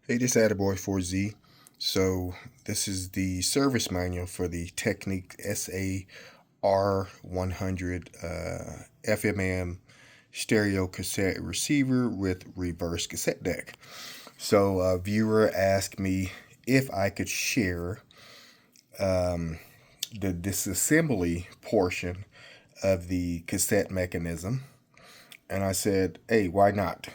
Hey, this is Attaboy 4Z. So this is the service manual for the Technics SA-R100 FMM stereo cassette receiver with reverse cassette deck. So a viewer asked me if I could share the disassembly portion of the cassette mechanism. And I said, hey, why not?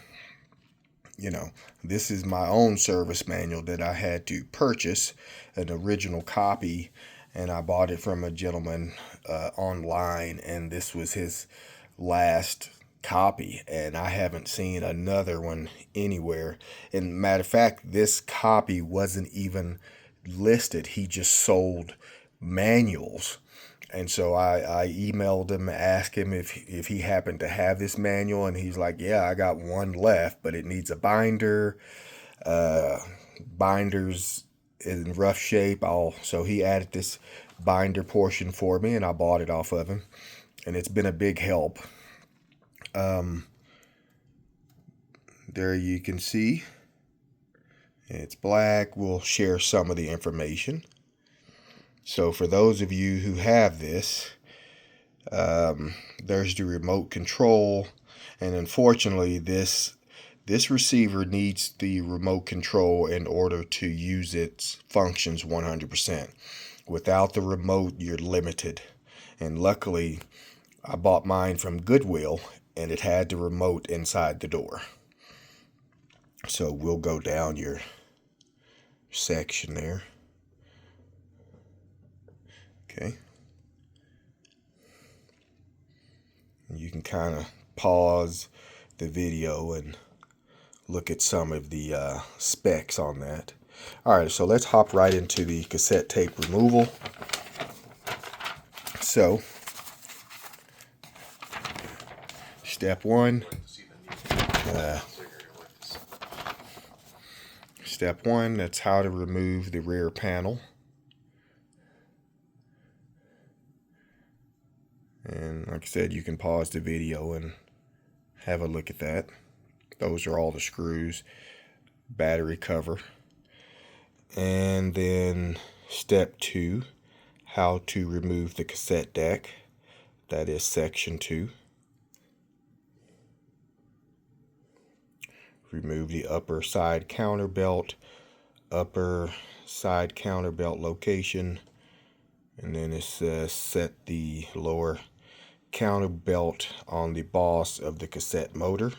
This is my own service manual that I had to purchase, an original copy, and I bought it from a gentleman online, and this was his last copy, and I haven't seen another one anywhere. And matter of fact, this copy wasn't even listed. He just sold manuals. And so I emailed him, asked him if he happened to have this manual, and he's like, yeah, I got one left, but it needs a binder. Binder's in rough shape. So he added this binder portion for me, and I bought it off of him, and it's been a big help. There you can see it's black. We'll share some of the information. So for those of you who have this, there's the remote control, and unfortunately this receiver needs the remote control in order to use its functions 100%. Without the remote, you're limited. And luckily, I bought mine from Goodwill, and it had the remote inside the door. So we'll go down your section there. Okay. You can kind of pause the video and look at some of the specs on that. Alright, so let's hop right into the cassette tape removal. So, step one, that's how to remove the rear panel. And like I said, you can pause the video and have a look at that. Those are all the screws, battery cover. And then step 2, how to remove the cassette deck. That is section 2. Remove the upper side counter belt location. And then it says set the lower counter belt on the boss of the cassette motor,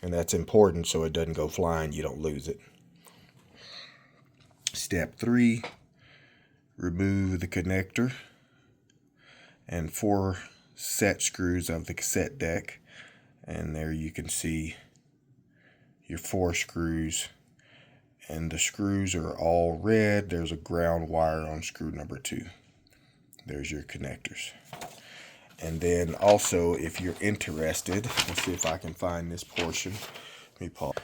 and that's important so it doesn't go flying, you don't lose it. Step 3, remove the connector and 4 set screws of the cassette deck, and there you can see your 4 screws, and the screws are all red. There's a ground wire on screw number 2. There's your connectors. And then also, if you're interested, let's see if I can find this portion. Let me pause.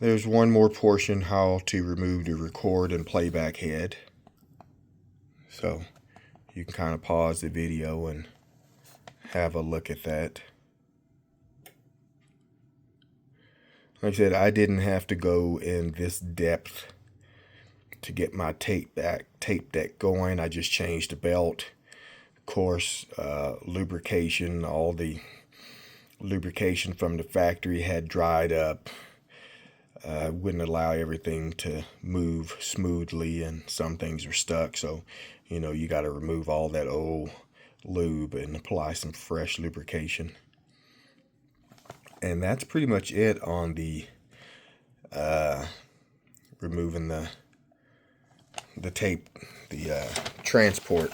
There's one more portion, how to remove the record and playback head. So you can kind of pause the video and have a look at that. Like I said, I didn't have to go in this depth to get my tape deck going. I just changed the belt. Of course, lubrication, all the lubrication from the factory had dried up. Wouldn't allow everything to move smoothly, and some things were stuck. So, you got to remove all that old lube and apply some fresh lubrication. And that's pretty much it on the removing the tape, the transport.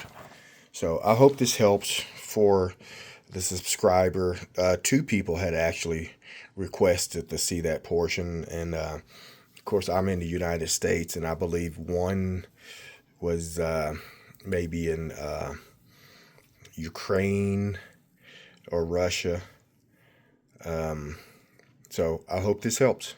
So I hope this helps for the subscriber. 2 people had actually requested to see that portion, and of course I'm in the United States, and I believe one was maybe in Ukraine or Russia. So I hope this helps.